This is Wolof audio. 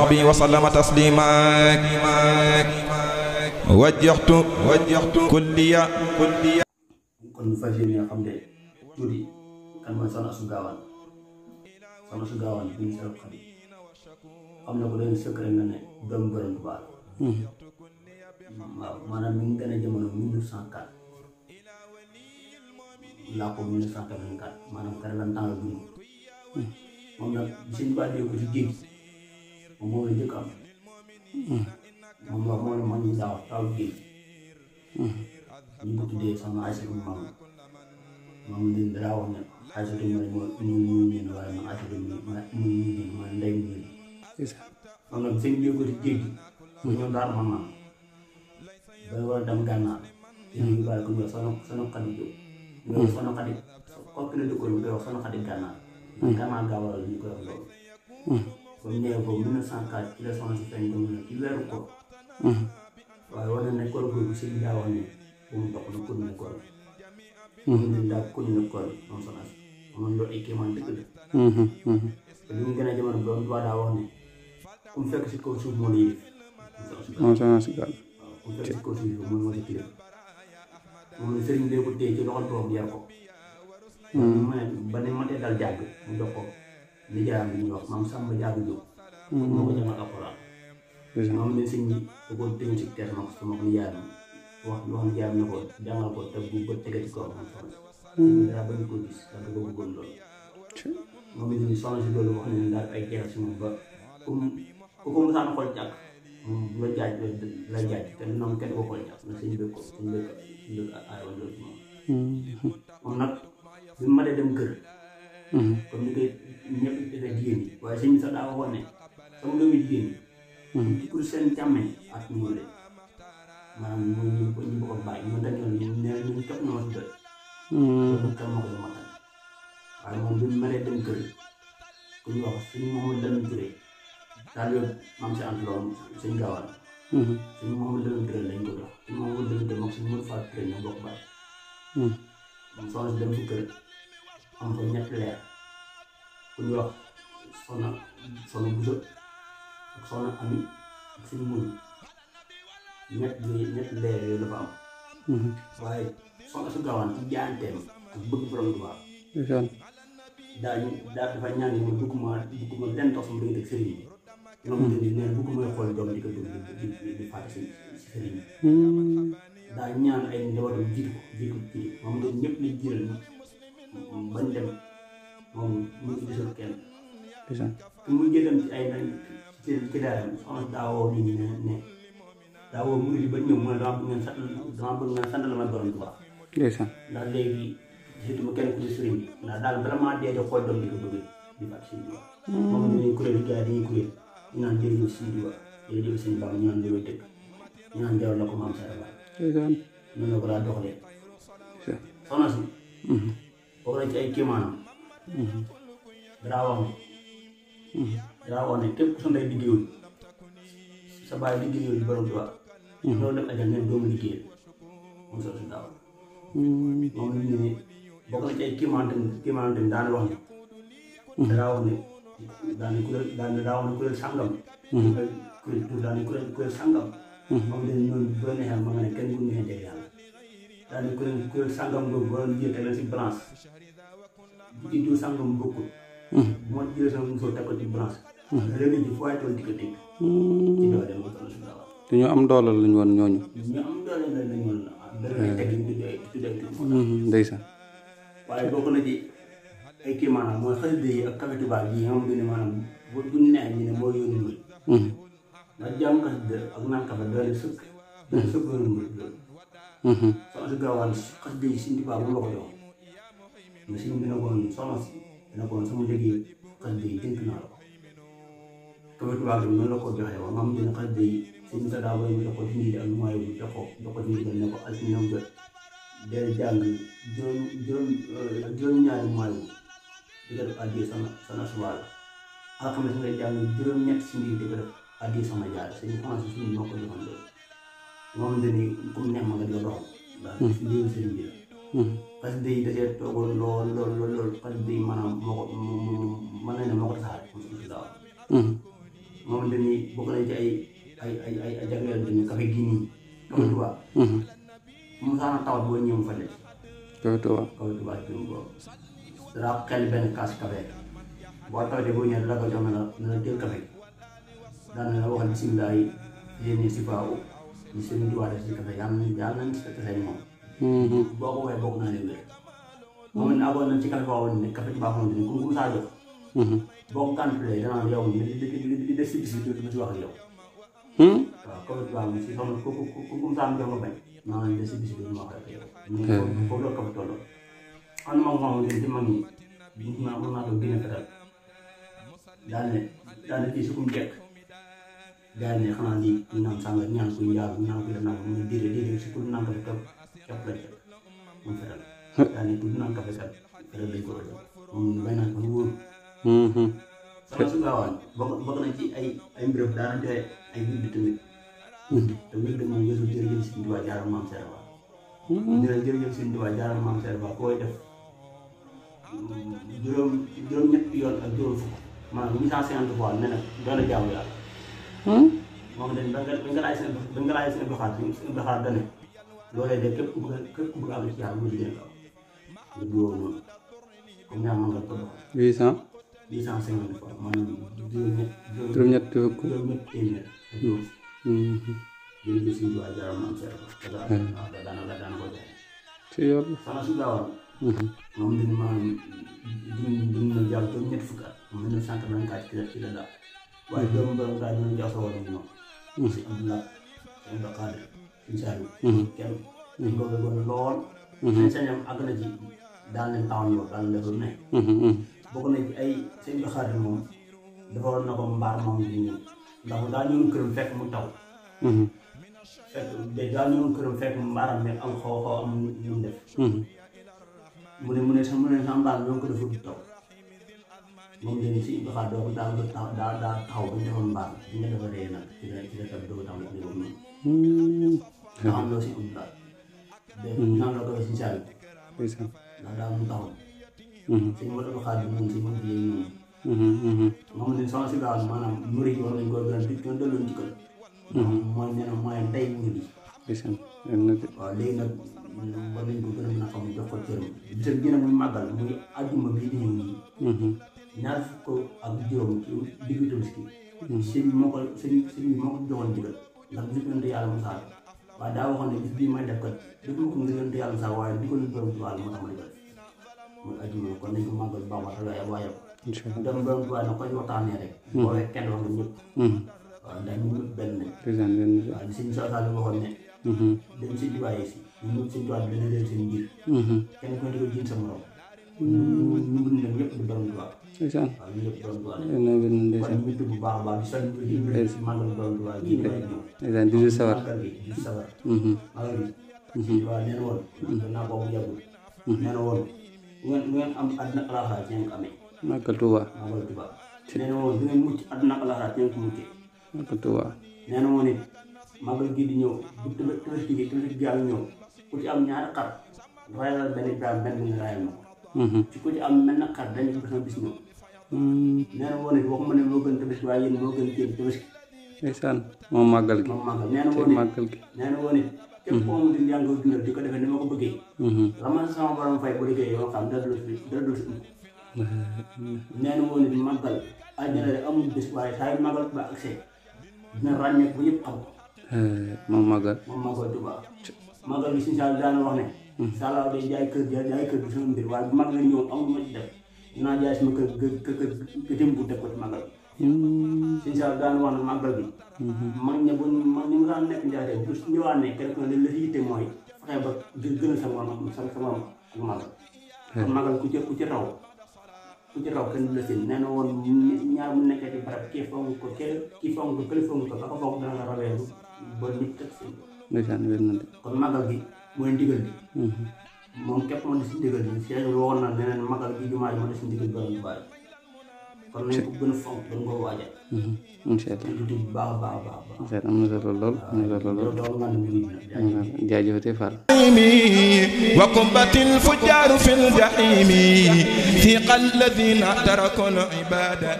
وسلم تسليما وجهت كليا kon ñu fas yéene xam ne tuuti kan mooy Soxna Astou Gawane. Soxna Astou Gawane bi ñu seetlu xam na ko doon secret nga ne doomu Borom Tuubaa la. waaw maanaam mi ngi gën a jamono 1904 laa ko 1984 maanaam 40 ans la dund. moom nag suñu bàddee ko ci géej moom la njëkk am. moom moo ne man ñu daaw taw géej. ñu ko tuddee sama Aysatu moom dañ daa wax ne Aysatu mu ñeen waaye man Aysatu mu ñeen ma ndey mu ñeen. moom nag sëñ bi ko ci géej gi mu ñëw daal man ba war a dem gànnaar te ñu bàyyi ko ñu wax sono xadi jóg ñu wax sono xadi kooku la dëkkoon ñu koy wax sono xadi gànnaar gànnaar gaa waral ñu koy wax loolu. ba mu ñëwee foofu 1904 ci la soxna si feeñ dem na ci weeru koor. waaye war na ne koor boobu sëñ bi daa wax ne bu mu dox na continuer koor bi. moom lañ daa continuer koor bi moom soxna si moom loolu ay kéemaan dëgg la. te li mu gën a jamono doon waa daa wax ne ku mu fekk si kaw suuf moo la yëf. moom Soxna Astou Gawane. waaw ku mu fekk si kaw suuf moom moo la kilifa. moom la sëriñ bee ko téye ci loxol boobu yar ko. ba ne matee dal jàgg mu jox ko nijaayam bi ñuy wax maam Samba Diaby Diop. moo ko jàngal alxuraan. moom la sëñ bi da ko tënk ci teer ma ko sama nijaayam wax nijaayam ne ko jàngal ko te bu bët tege ci kaw moom soxna si. daa bañ ko gis da ko bëggoon loolu. moom it soxna si loolu wax ne daal ay jeexal si moom ba ku ko musaan xool jàkk moom bu la jaaj la jaaj te noonu kenn ko xool jàkk na sëñ bi ko sëñ bi aayoon loolu ci moom. moom nag bi mu mënee dem kër. comme ni koy ñëpp defee jigéen ñi waaye sëñ bi sax daa waxoon ne sama doomu jigéen ñi. ci pour seen càmmeñ ak ñu ngi leen maanaam mooy ñu ko bàyyi ñu dañoo ñu topp na ma si doy. loolu tam ma ko matal waaye moom bi mu mënee dem kër ku ñu wax suñu moom la ñu turee daal yóbbu maam si ànd loolu sëñ Gawane. suñu moom la ñu turee lañ ko jox suñu moom la ñu turee moom suñu mën faa turee ñoo bokk bàyyi. moom soxna si dem si kër am fa ñetti leer ku ñu wax soxna Buso ak soxna Ami ak suñu muñ ñetti leer yooyu dafa am. waaye Soxna Astou Gawane ci jaayanteem ak bëgg Borom Tuubaa dafa ñaan ni ma bëgguma den dox sama diggante ak sëriñ bi. ñoom itam nee na bëgguma xool doom di ko dugg di fàtte si sëriñ bi. daa ñaan ay njabootam jiitu moom itam ñëpp lañ jiital bañ dem moom mu ngi gisul kenn. te muy jëlam ci ay nañ ci daaram soxna daawoo nit ñi ne daawoo murid yi ba ñëw mu ne dama bëgg ngeen sant la ma Borom Tuubaa. ndax léegi gisatuma kenn ku ci sëriñ bi ndax daal vraiment dee di xool doom di ko bëgg di fàtte sëriñ bi. moom dañuy kuréel gars yi dañuy kuréel ñu naan jërëjëf Sëriñ Tuubaa jërëjëf sëriñ Bamba ñu naan loolu dëgg ñu naan jaww la ko maam Sara Ba. noonu la ko daa doxalee. soxna si. bokk na ci ay kéemaanam. daa wax ne képp ku sa ndey liggéeyul sa baay liggéeyul Borom Tuubaa. loolu def ajal neen doomu liggéeyal moom Soxna Astou Gawane. moom la ñu ne bokk na ci ay kéemaanam tamit daana wax ne. daa wax ne kuréel sàngam. kuréel sàngam. moom dañu ñëw bu la neexee ma nga ne kenn bu ñu neexee yàlla daal di kuréel sàngam boobu ba doon jël la si balance bu ci jiw sàngam bokkul. bu ma jëlee sama mosoo teg ko ci balance. léegi ji fu waay toll di ko dégg. ci doole moom Soxna Astou Gawane. te ñu am doole lañ woon ñooñu. ñu am doole lañ woon dara teg ñu tuddee ndeysaan. waaye bokk na ci ay kii maanaam mooy xasida yi ak café Touba yi nga xamante ne maanaam bu neex ñu ne moo yónni mbir. ndax jàmm xasida ak naan kafe doole sëkk. doole sëkk yónni mbir loolu. Soxna Astou Gawane xasida yi Sëriñ Tuubaa bu la ko jox mais suñu dina ko soxna si dina ko sama liggéey xasida yi dénk naa la ko. café Touba bi noonu la ko joxee woon maam dina xasida yi sëñ bi daa koy jox ko ci nit ak mooy bu jox ko ci nit ne ko ak ñoom jot day jàng juróom-ñaari mooy bu di ko def addiya Soxna Suwaala alxames ngay jàng juróom-ñett si mbir di ko def addiya Soxna Jaara sëñ français suñu moo ko joxoon loolu moom dañuy comme neex ma nga di ko doxal ndax si liggéeyu sëriñ bi la. parce que day dasee toogoon lool parce que day maanaam moo ko mën na ne moo ko tasaare moom Soxna Astou Gawane moom dañuy bokk nañ ci ay jagleel dañu café gii nii café Touba mu saana tawat boo ñëw mu faj la ci café Touba ci boobu dara xel benn kaas café boo tawatee boo ñëwee la ko jox na la jël café daan na la waxal bisimilah yi yéen si faaw ñu seen Touba def si café yàlla nañ si café moom boo ko waxee bokk naa leen wér moom it agoon nañ ci café boo xam ne café Touba xamante ne ku saa jox boo ko kàntulee danaa yow li des si bis bi du si wax ak yow waaw café Touba moom si xam ku saa jox nga bañ naa leen des si bis bi du ma wax ak yow foofu la café tolloo am na moom xamante ne ci mag ñi mën naa ko gën a fetal daal ne kii su kum jekk gars yi ne xanaa lii ñu naan sànga ñaan kuy njaar ñaan kuy def naa ko mu ne déedéet si ku naan café képp la jekk moom fetal daal ne ku naan café kat fetal dañ ko war a jox moom bay naan ko wóor sama su gaawaan bokk nañ ci ay mbirëb daana joxe ay wirdi tamit te wirdi moom wésu jërëjëf si Tuubaa jaaral maam Seera Faal jërëjëf si Tuubaa jaaral maam Seera Faal koy def juróom-ñetti yoon ak juróom fukk maanaam 850 fois ne nag doon a jaamu yàlla moom dañ ba nga laaj seen doxaat dane loolee de képp ku bëgg am ci yàlla mu jigéen kaw nga duwoo noonu comme ñaar man nga ko dox 850 fois maanaam juróom-ñetti fukk téeméer ak juróom jërëjëf si Tuubaa jaaral maam Seera Faal daana ko joxe ci yoon sama su gaawaan moom dañu maanaam dund na jàll doon ñetti fukki at moom 1984 ci la daal waaye doomu borom daal dinañ jox sa wàllu ñoom si Abdoulaye si Abdou Khadre si Saliou kenn dañ ko bëggoon lool sañ-sañam àgg na ci daal leen taxaw ñëw daal leen ne bokk na ci ay si Abdou Khadre moom dafa war na ko mbaar moom di ñëw ndax daa ñëwoon këram fekk mu taw fekk daa ñëwoon këram fekk mbaaram ne am xaw am ñu mu def mu ne sa mbaar ñoo ko defa du taw moom dañu si Abdou Khadre doo daa taxaw ba ñu defoon mbaar bi nga defa ree nag ci la tam doo tax ñu boobu noonu nga xam loo si Abdou Khadre naan la ko si saal ndax daa mu taxaw si ma Abdou Khadre moom si moom bi noonu moom ne sama si gaaw maanaam muri yi war nañ ko gën delloo njukkal mooy nee na mooy ndey muri waaw léegi nag war nañ ko gën a mën a xam jox ko cëram bisam gën a muy màggal muy àjjuma bii di ñëw nii ñaar fukk ak juróom ci diggu Tabaski sëñ bi moo ko joxoon digal ndax bis bi yonent yàlla Musaa waaye daa waxoon ne bis bii may def kat def ma ko ngir yonent yàlla Musaa waaye di ko lu borom Tuubaa moo tax ma di ko def muy àjjuma kon nañ ko màggal baax wax dëgg waaye dem borom Tuubaa nag ko ci waxtaanee rek boole kenn wax nga ñëpp waaw ndax ñu ñëpp benn nañ waaw di sëñ Saa Sall waxoon ne dañ si diwaaye si ñu sëñ Tuubaa bi dana leen seen biir kenn ko di ko jiin sa morom ñu ngi nag ñëpp di borom Tuubaa waaw ñu ñëpp borom Tuubaa kon ñu tudd bu baax a baax di soñ di si màggal borom Tuubaa gi ñu koy ñëw di sawar màggal gi di sawar màggal gi waaw nee na woon danaa ko bu yàggul nee na woon ngeen am àddina ak alaaxira ci ngeen ko amee màggal Tuubaa nee na woon di ngeen mucc àddina ak alaaxira ci ngeen ko muccee màggal Tuubaa nee na woon it màggal gi di ñëw bu Tabaski gi ak ñëw ku ci am ñaari xar dafay la benn ibrahima benn nga raayal ma ko ci ku ci am mel na xar dañu ko sama bis ñëw nee na woon it waxuma ne moo gën Tabaski waaye yéen moo gën kéem Tabaski ndeysaan moom màggal gi moom màggal nee na woon it màggal gi nee na woon it képp koo xamante ni yaa ngi koy dundal di ko defee ni ma ko bëggee la ma sama borom fay bu liggéey yoo xam dara du si nee na woon it màggal àjjana de amul bés waaye saa yu màggal ba accès dina ràññeeku bu ñëpp xam moom màggal Tuubaa màggal gi si saa daana wax ne saalaaw day jaay kër bi sama mbir waaye bu màggal ñëw amul ma ci def dinaa jaay sama kër jëm bu def ko ci màggal si saa daana wax ne màggal bi mag ñi mu daan nekk njaaree bu ñëwaanee quelque ne la si yitte mooy fexe ba gën a sa morom ak màggal kon màggal ku ci raw kenn du la seen nee na woon ñaar mu nekkee ci barab kii fonk ko kii fonk ko kële fonk ko ba ko fonk dana la rawee ba nit teg seen ndeysaan wér na de kon màggal gi mooy ndigal bi moom képp moo di si ndigal bi si waxoon na neneen màggal gi jumaa ji moo di si ndigal borom bu bari kon nañ ko gën a fonk gën koo waajal incha allah bu baax a baax am na solo lool am na solo lool jaajëfate Fall وقبت الفجار في الجحيم ثيق الذين تركوا العبادة